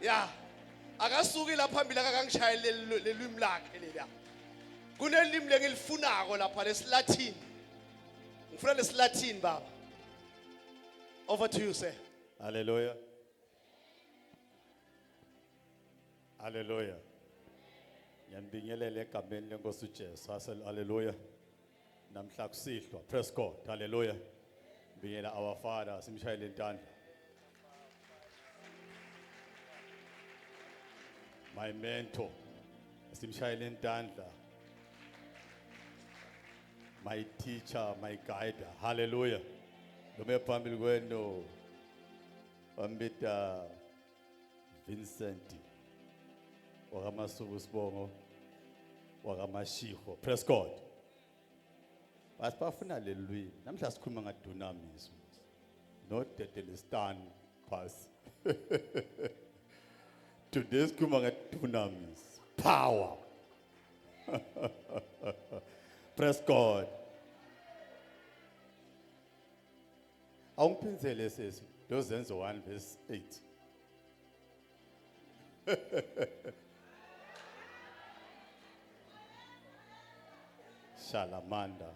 ya akasuki lapha phambili akangishayele lelwimi lakhe lela kunelimi lengilifunako lapha lesilathini ngifuna lesilathini baba over to you sir. Hallelujah. Hallelujah. Ngiyanibingelela egameni lenkosi uJesu. Hallelujah. Namhla kusihlwa. Praise God. Hallelujah. Bingela our Father simshayele intandla. My mentor simshayele intandla. My teacher, my guide. Hallelujah. Lome phambili kwenu ambita Vincent wakamasuku sibongo wakamashiho. Praise God. Basifuna lelwini namhla sikhuluma ngadunamis not dedelistan pass. Today sikhuluma ngadunamis power. Praise God. Awungiphinzele sesi Dozenzo 1 verse 8. Shalamanda.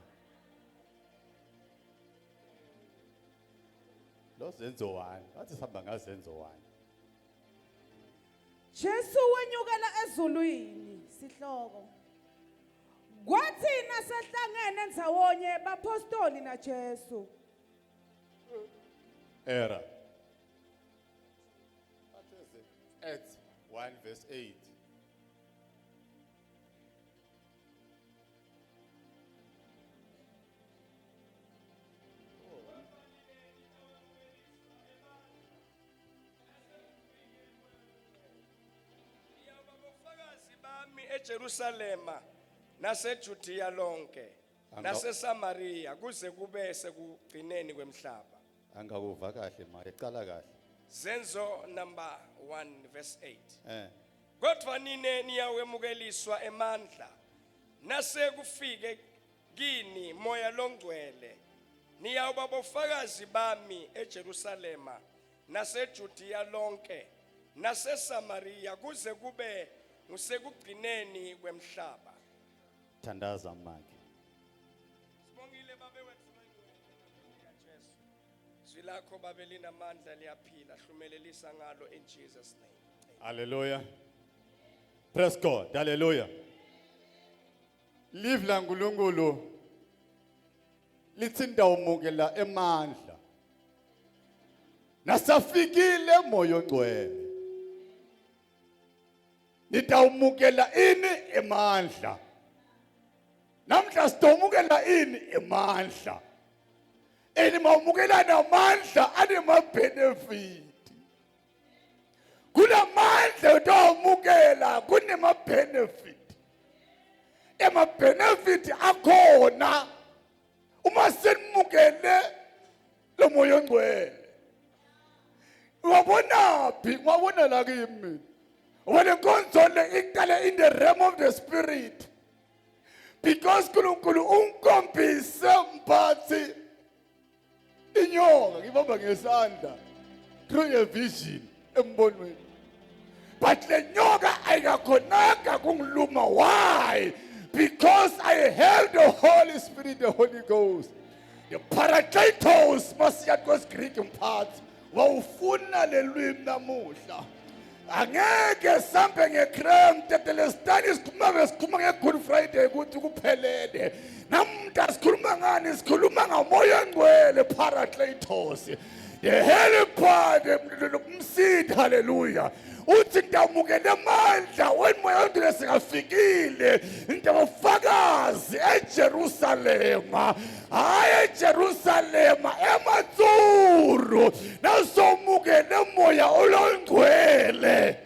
Dozenzo 1. Wathi sihamba ngazenzo 1. Jesu wenyukela ezulwini sihloko. Kwathi nasehlangene ndawonye bapostoli na Jesu. Era. What is it? Acts 1 verse 8. Abafakazi bami eJerusalema naseJudiya lonke naseSamaria kuze kube sekugcineni kwemhlaba. Angakuva kahle ma ecala kahle. Zenzo number 1 verse 8. Eh. Kodwa nine niyawemukeliswa emandla nase kufike kini moya longcwele niyawuba bofakazi bami eJerusalema naseJudiya lonke naseSamaria kuze kube ngusekugcineni kwemhlaba. Thandaza manje. Sibongile babe wethu Jesu. Zwilakho babe linamandla liyaphila hlumelelisa ngalo in Jesus name. Hallelujah. Praise God. Hallelujah. Live la nkulunkulu lithinda umukela emandla. Nasafikile moyo ngcwele. Nitawumukela ini emandla. Namhla sitomukela ini emandla. Mawumukela namandla anema benefit. Kulamandla utawumukela kunema benefit. Ema benefit akhona uma senimukele lo moyo ngcwele. Wabona phi? Wabona la kimi. When the console iqale in the realm of the spirit. Because uNkulunkulu unkompise mphathi inyoka ngibamba ngesandla through a vision embonweni. But le nyoka ayikakhonanga kungiluma. Why? Because I held the Holy Spirit, the Holy Ghost. The Parakletos masiyakos Greek mphathi wawufuna lelwimi namuhla. Angeke sambe ngecreme tetelestani sikhuluma ngeGood Friday ukuthi kuphelele. Namda sikhuluma ngani? Sikhuluma ngamoya ngcwele Parakletos. The helper, umsidi, hallelujah. Uthi ndamukele amandla wemoya ngcwele singafikile ndabafakazi eJerusalema. Hayi eJerusalema ematsuru nasomukele moya olongcwele.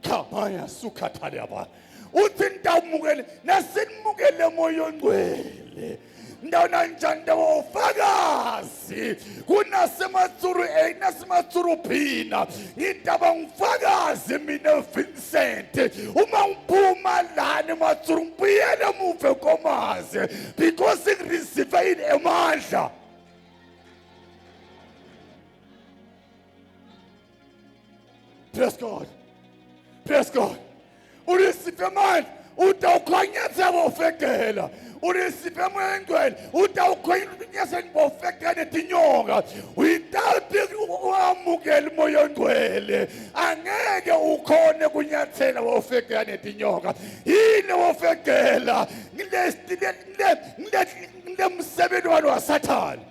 Kamaya sukhathalaba. Uthi ndamukele nasinimukele moya ongcwele. Ndawona njani ndawofakazi kunasematsuru nasematsuru phina ngidaba ngifakazi mina Vincent uma ngiphuma lana ematsuru ngibuyele emuva komazi because ngireceive in amandla. Praise God. Praise God. Urisiphe manje utawukhanyisa bofekela. Urisiphe mangcwele utawukhanyisa bofekela netinyoka. Without uamukela moya ngcwele angeke ukhone kunyathela bofekela netinyoka. Yini bofekela ngilestimsebenzi walo wasathana.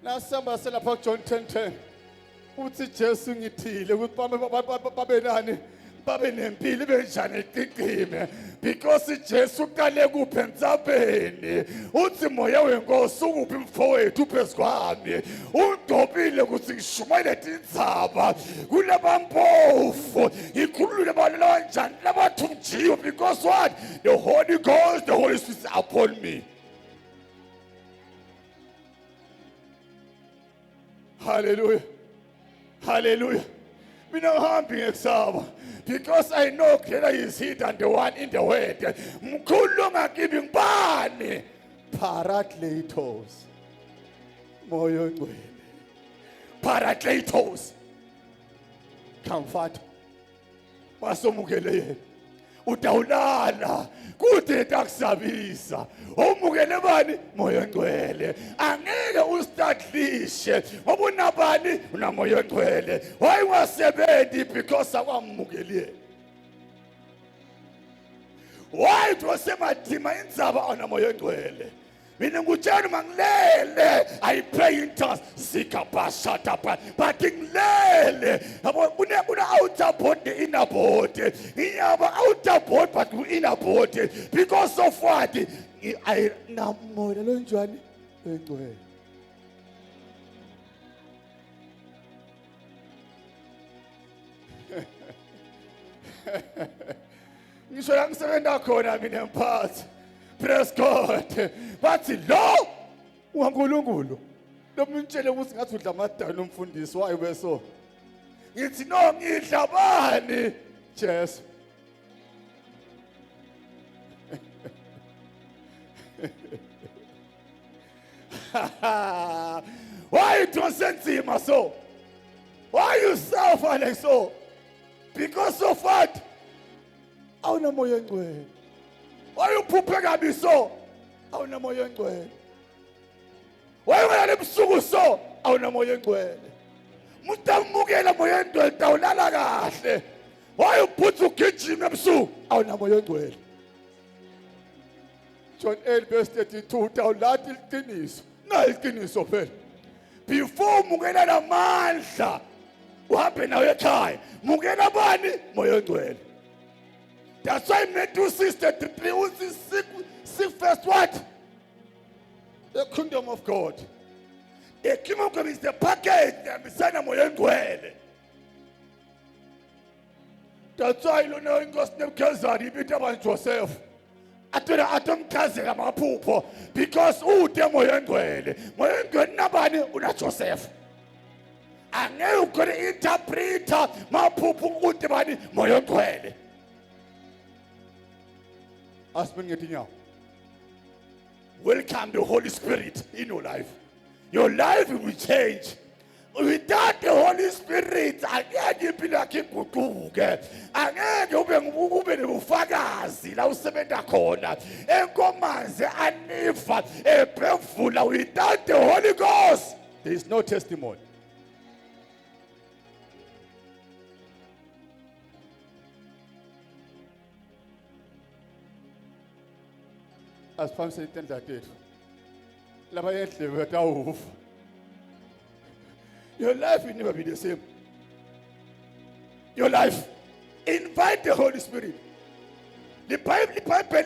Nasamba selapha John 10:10 uthi Jesu ngithile ukuthi babe nani babe nempilo benjani iqhime because Jesu kale kuphe entsabeni uthi moya wenkosi ukuphi mfowethu phezkwami udobile ukuthi ngishumayele indzaba kulabampofu ikhulule abantu kanjani labathunjiwe because what the Holy Ghost the Holy Spirit is upon me. Hallelujah. Hallelujah. Mina ngihambi ngekusaba because I know greater is he than the one in the world. Mkhulu ngakibi ngibani? Parakletos. Moya ngcwele. Parakletos. Comfort. Wasomukele yena. Utawulala kude takusabisa umukele bani moya ngcwele angeke ustadlishe ngoba unabani unamoya ngcwele wayengasebenzi because akwamukele wayethosemadima indzaba anamoya ngcwele mina ngutshela mangilele I pray in tongues sikapashata but ngilele yabo kuna outer body inner body iyaba outer body but inner body because of what I namoya lonjani engcwele ngisho la ngisebenza khona mina emphathi. Praise God. Bathi lo uNkulunkulu lomntshele ukuthi ngathi udla amadana umfundisi wayo beso. Ngithi no ngidla bani? Jesu. Why you don't sensima so? Why you suffer like so? Because of what? Awunamoya ngcwele. Wayuphuphe kabi so awunamoya ngcwele wayengena ebusuku so awunamoya ngcwele mutamukela moya ngcwele tawulala kahle wayuphutha ugijima ebusuku awunamoya ngcwele John 8:32 tawulathi iqiniso na iqiniso phela before mukela namandla uhambe nawe ekhaya mukela bani moya ngcwele. That's why Matthew 6:33 seek first what? The kingdom of God. The kingdom of God is the package that beside moya ngcwele. That's why you know inkosi nebukhazana ibitha abantu Joseph. Athela atomkhazela amaphupho because ude moya ngcwele. Moya ngcwele nabani una Joseph. Angeke ukore interpreter maphupho ude bani moya ngcwele. Welcome the Holy Spirit in your life. Your life will change. Without the Holy Spirit, angeke impilo yakho iguquke. Angeke ube nobufakazi la usebenza khona. Enkomanzi anifa ephefula without the Holy Ghost. There is no testimony. As Pam said, your life will never be the same. Your life. Invite the Holy Spirit. The Bible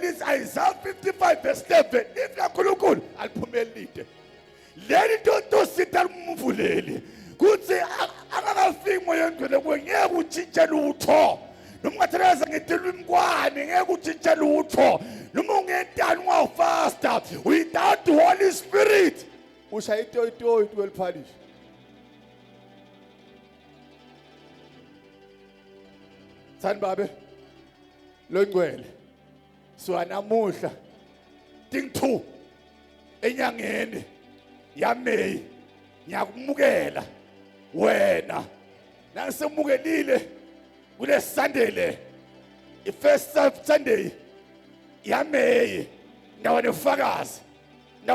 is Isaiah 55:11. If you are cool, I'll put me lead. Let it don't sit and move. Good say, I'm not feeling my own good when you would teach a little talk. No matter as I tell him, I would teach a little talk. No more get done more faster without the Holy Spirit. Which I tell you, it will punish. San Babe, Lungwell, so anamusha, Ting two, Enyangeni, Yamei, Nyamugela, Wena, nangisemukelile kule Sunday le i-first Sunday yaMeyi ndawo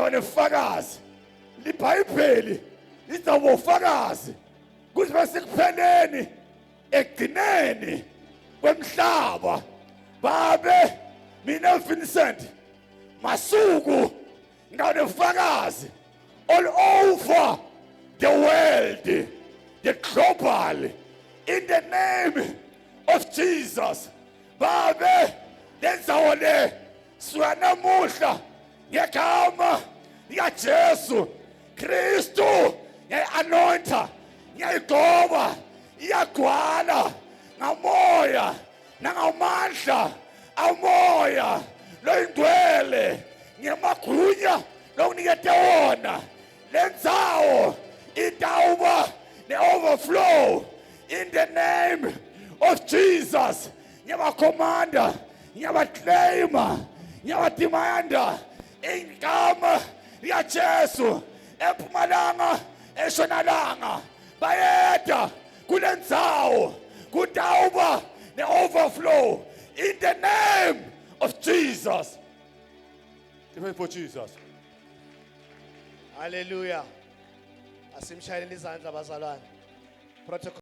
nefakazi libhayibheli lizabe ufakazi kuthi basekupheleni ekugcineni kwemhlaba babe mina Vincent Masuku ndawo nefakazi all over the world, the global, in the name of Jesus. Babe, lenzawo le swanamuhla ngegama likaJesu Kristu ngiyayi-anointa ngiyayigoba iyagcwala ngamoya nangamandla amoya loyingcwele ngemagunya lokunikete wona lendzawo itawuba ne-overflow in the name of Jesus. Ngiyabakhomanda, ngiyabaclaima, ngiyabadimanda igama likaJesu eMpumalanga eShonalanga bayeda kule ndzawo kutawuba ne-overflow in the name of Jesus. Give it for Jesus. Hallelujah. Asimshayeleni izandla bazalwane. Protocol